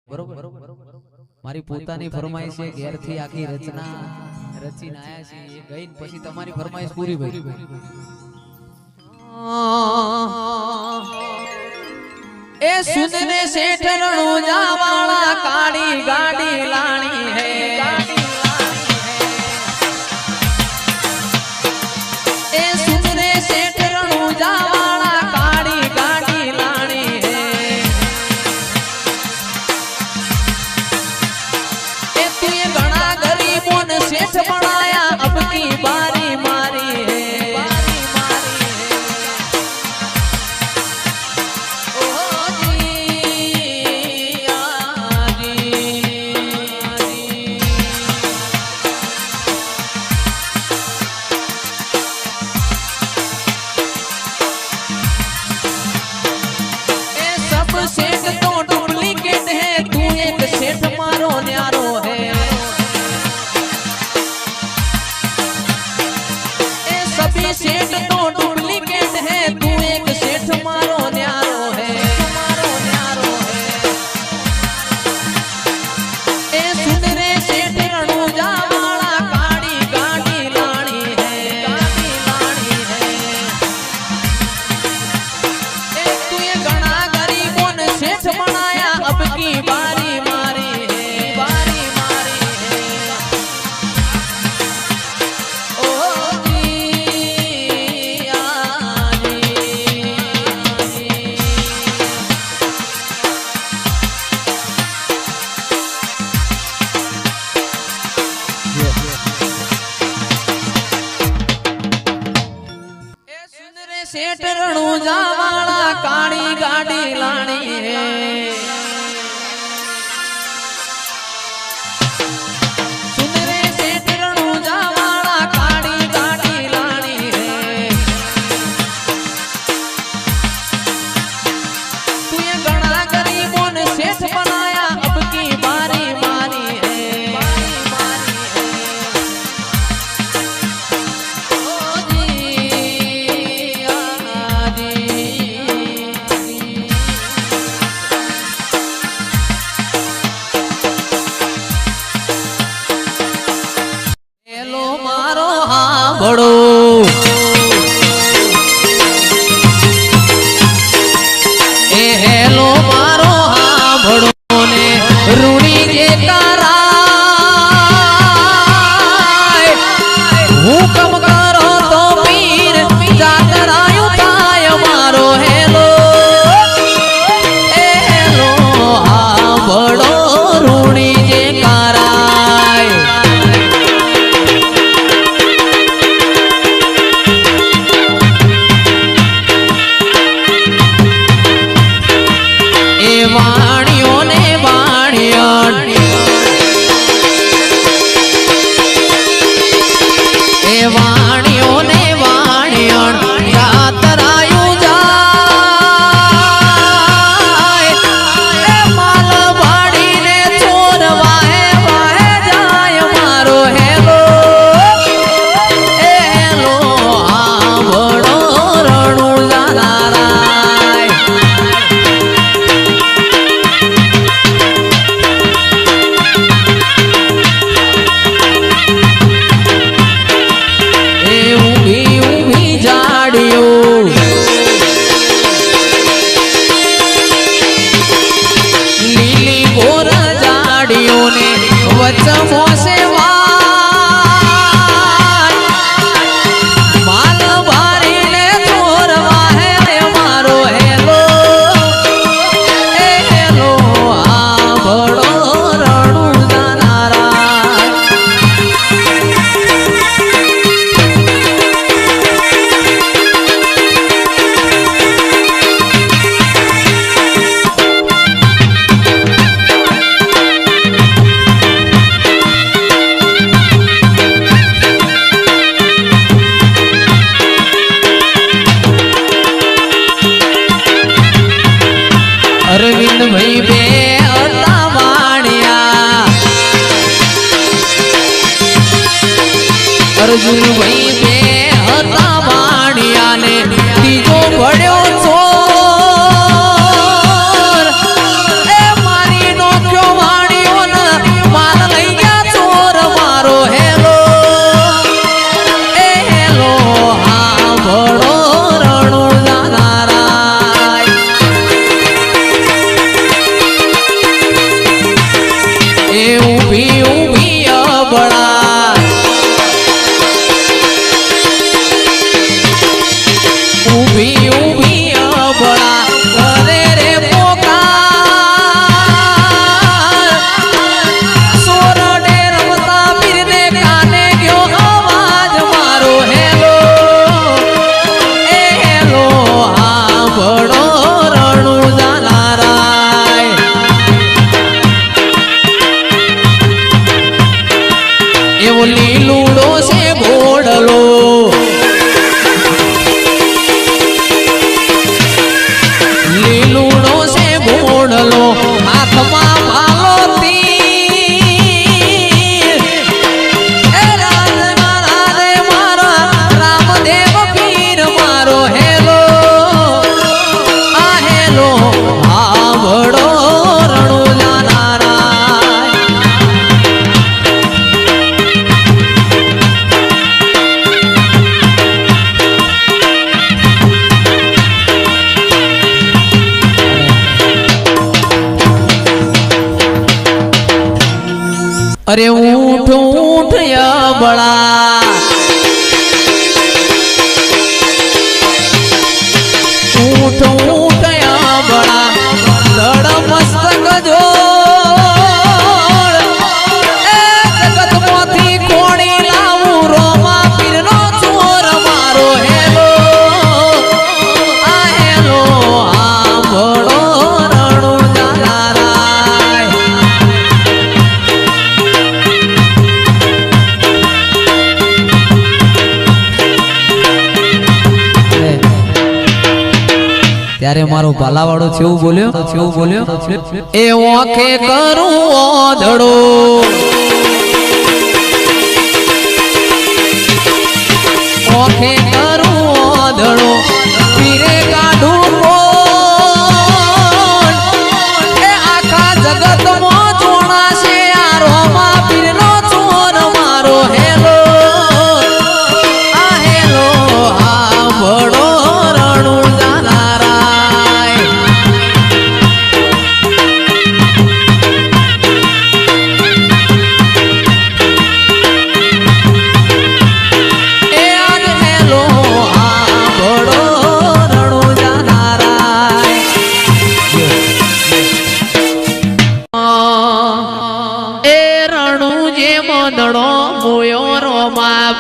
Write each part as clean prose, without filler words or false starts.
બરોબર મારી પોતાની ફરમાઈશ છે ઘેરથી આખી રચના રચીને આયા છે એ ગઈને પછી તમારી ફરમાઈશ પૂરી ભાઈ એ સુનને શેઠરણું જાવાળા કાળી ગાડી લાણી હે એ સુનને શેઠરણું જાવાળા કાળી ગાડી લાણી હે એ તુએ ઘણા ગરીબોને શેઠ બનાયા અબકી બારી મારી હે सेठ तो डुप्लीकेट है तू एक सेठ मारो न्यारो है ए सुन रे सेठ रणु जावाला काड़ी गाड़ी लाणी है ए तू ये घना गरीबों ने सेठ बनाया अब की बारी मारी है सेठ रणु जावाला काड़ी गाड़ी लाणी है सुन रे सेठ रणु जावाला काड़ी गाड़ी लाणी है तू ये घना गरीबों ने सेठ बनाया अब की बारी मारी है बड़ो ए हेलो मारो हाँ बड़ो ने रूणी जे कराय हुकम करो तो पीर जातरायो थाय मारो हेलो ए हेलो हाँ बड़ो रूणी जे कराय वाणियों ने वाणियों ए वाणियों ने वाणियों यात्रायु जाए ए माल बाड़ी ने चोर वाहे वाहे जाय मारो हेलो ए हेलो हाँ बड़ो रणु जानारा लीली गोर जाड़ियों ने वचमों से माल भारी ने चोरवा है मारो हेलो ए हेलो हाँ बड़ो रणु जानारा अरे ऊठ ऊठ या बड़ा ऊठ ऊठ या बड़ा लड़ मस्तक जो जगत मोती कोणी लावू रोमा पीरनो चोर मारो हेलो आ हेलो आ बड़ो रणु जानाराय ત્યારે મારો ભાલાવાળો છેવું બોલ્યો એ ઓખે કરું ઓધડો ઓખે કરું ઓધડો પીરે કાઢું કોણ એ આખા જગતમાં જોણાશે આ રોમા પીરનો ચોર મારો હેલો આ હેલો આ બડો રણુ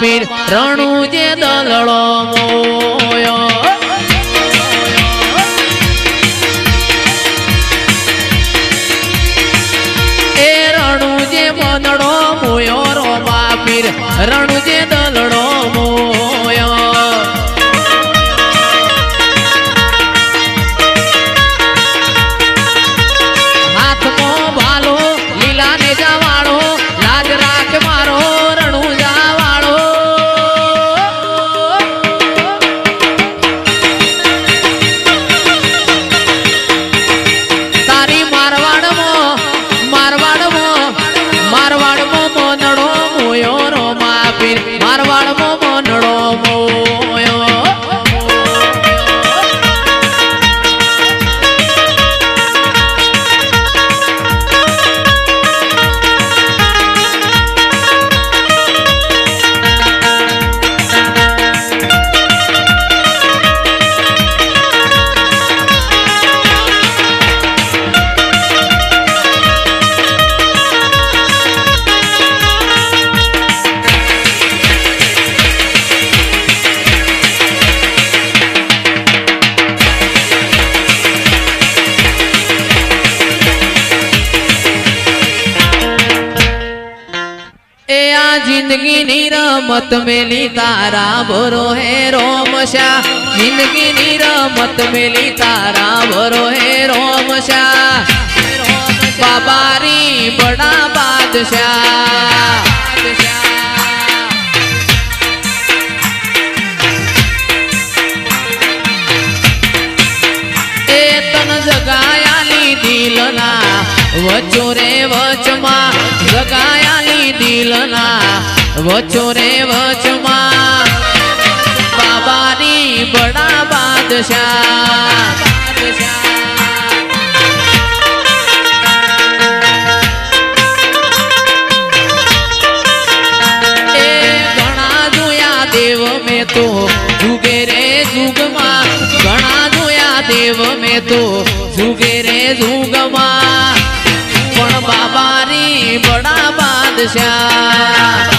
પીર રણુ જે દલડો મોયો એ રણુ જે બંદડો મોયો રોમા પીર રણુ જે દલડો મોયો હાથમાં ભાલો લીલા ને જવાળો લાજ રાખ મારો રણુ जिंदगी नी रमत मेली तारा भरो है रोमशा जिंदगी नी रमत मेली तारा भरो है रोमशा बाबारी बड़ा बादशाह ए तन जगायाली दिलना वचो रे वचमा जगायाली दिलना वचो रे वचमा बाबारी बड़ा बादशाह ए घणा जोया देव में तो जुगे रे जुगमा घणा जोया देव में तो जुगे रे जुगमा पण बाबारी बड़ा बादशाह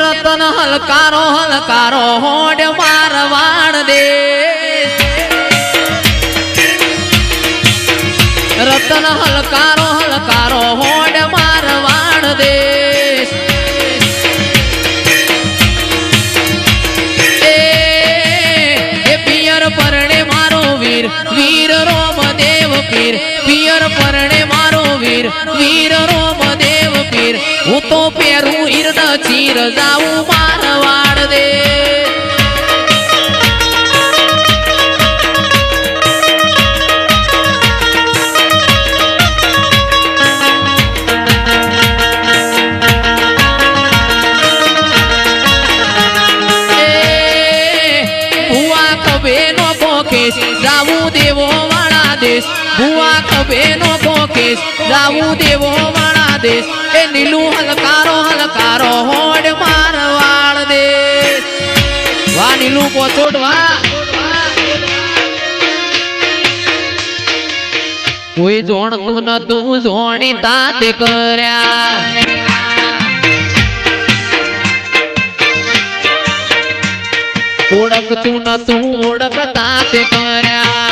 रतन हलकारो हलकारो होड़ मारवाड़ दे रतन हलकारो हलकारो होड़ मारवाड़ दे ए पियर परणे मारो वीर વીર પિયર પરણે મારો વીર વીર રોમદેવ પીર હું તો પહેરું ઈર્દ ચીર જાઉં મારવાડ દે જાવું દેવો વાળા દેશ ભુવા ખભે નો કોકેશ જાવું દેવો વાળા દેશ એ નીલું હલકારો હલકારો હોડ મારવાડ દેશ વાહ નીલું પોચોડ વાહ કોઈ જોણતું નતું જોણી તાતે કર્યા ઓળખતું નતું ઓળખતા તે કર્યા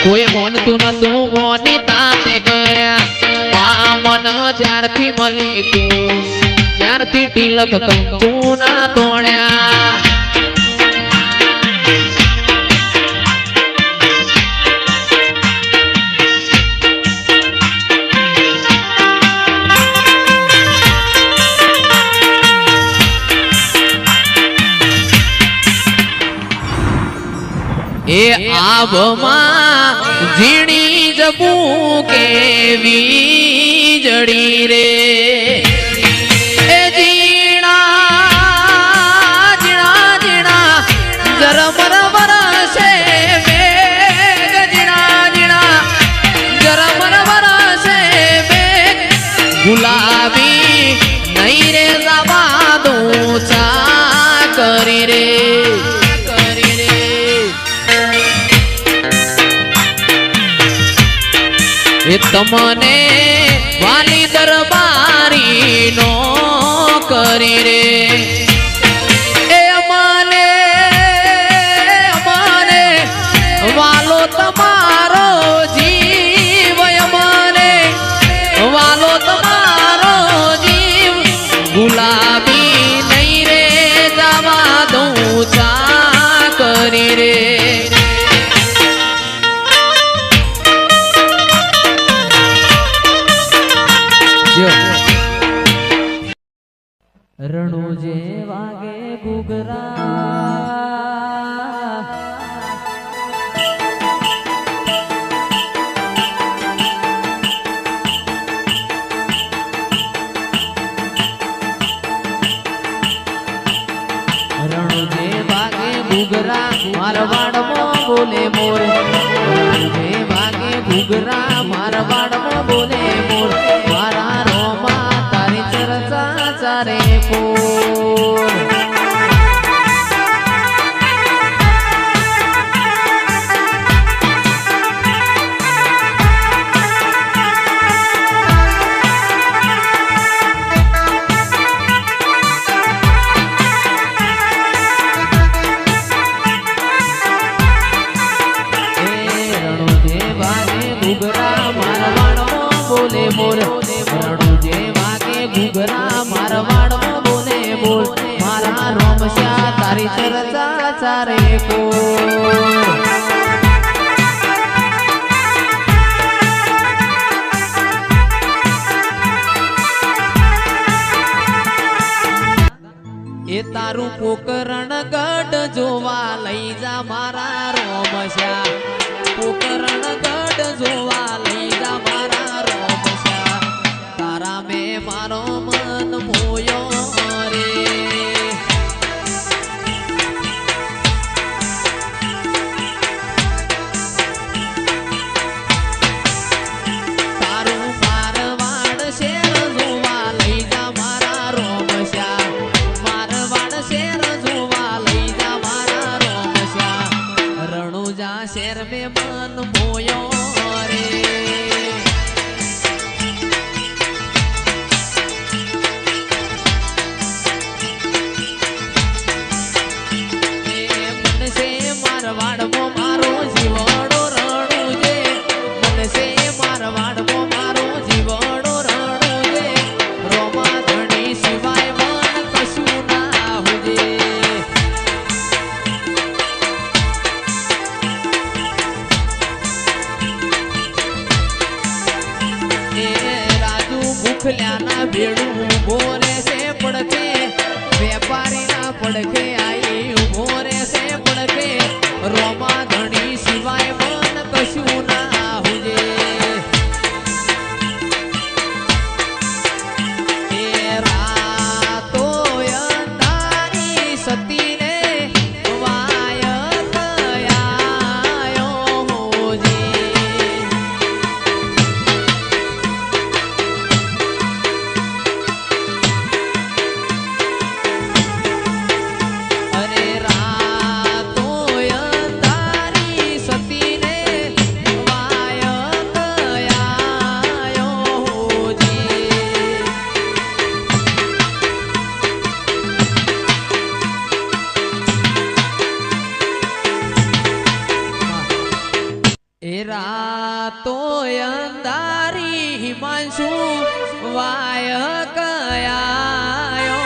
કોઈ મોનતું નતું મોની તાતે કર્યા મન જ્યારથી મળી તું ત્યારથી તિલક કંકુ ના તોડ્યા એ આભમાં ઝીણી જબું કેવી જડી રે એ ઝીણા ઝીણા ઝીણા જરમર વરસે મેઘ ઝીણા ઝીણા જરમર વરસે મેઘ ગુલાબી નહીં રે જવા દઉં ચા કરી રે એ તમને વાલી દરબારી નો કરી રે એ મને મને વાલો તમારો જીવ મને વાલો તમારો જીવ ગુલાબી નહીં રે જવા દઉં ચા કરી રે રણુજે વાગે ઘૂઘરા રણુજે વાગે ઘૂઘરા મારવાડમાં બોલે મોર રણુજે વાગે ઘૂઘરા મારવાડમાં બોલે મોર મારા રોમા તારી ચર્ચા ચારે પોર રણુજે વાગે ઘૂઘરા મારવાડમાં બોલે મોર રણુજે વાગે ઘૂઘરા મારવાડમાં બોલે બોલ મારા રોમશ્યા તારી ચર્ચા ચારે પોર એ તારું પોકરણ ગઢ જોવા લઈ જા મારા રોમશ્યા પોકરણ ગઢ જોવા લઈ જા મારા રોમશ્યા તારા મેં મારો મન મોયો રે તારું મારવાડ શેર જોવા લઈ જા મારા રોમશ્યા મારવાડ શેર જોવા લઈ જા મારા રોમશ્યા રણુજા શેર મેં મન મોયો રે મારવાડમાં મારો જીવડો રણુજે મનસે મારવાડમાં મારો જીવડો રણુજે રોમા ધણી સિવાય મન કશું ના હુજે ઉખલ્યાના ભેડું ઉભો રહેશે પડકે વેપારીના પડકે આઈ ઉભો રહેશે પડકે રોમા ધણી સિવાય મન કશું ના હુજે એ રાતો અંધારી સતીને રાતો અંધારી હિમાંશુ વાય કયાયો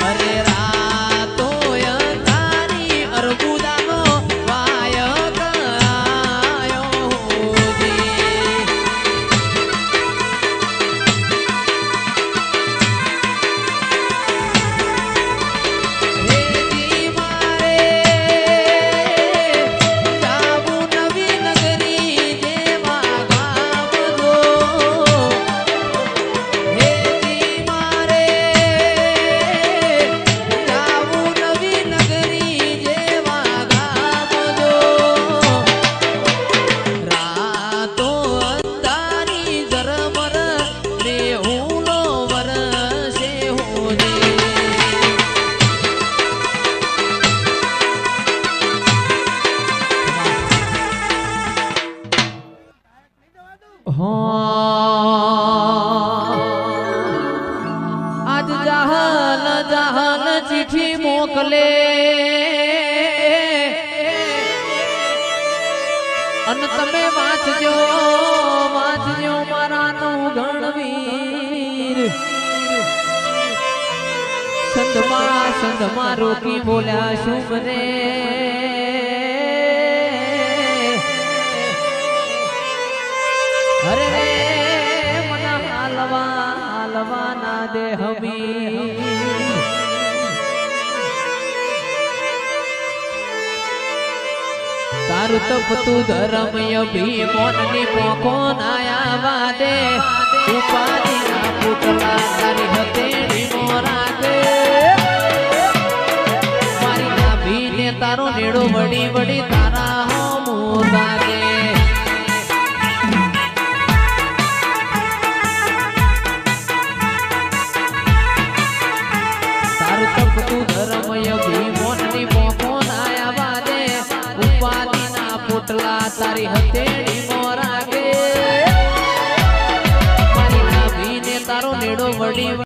અરે રાતો અંધારી અર્બુદાનો વાય કયાયો આજ જહાન જહાન ચીઠી મોકલે અને તમે વાંચજો વાંચજો મારાનું ગણવીર સંધમાં રોકી બોલ્યા શું મને અરે રે મના હાલવા ના દે હમી તારું તપતું ધર્મ અભિમાનની પોખો નાયા વાદે ઉપાધિના પુતળા તારી હથેળી મોરાગે મારી નાભીને તારો નેડો વડી વડી તારા હોમો વાગે તપતું ધર્મય ભીમોનની પોખો નાયા વાદે ઉપાધિના પોટલા તારી હથેળી મોરાગે મારી નાભીને તારો નેડો વડી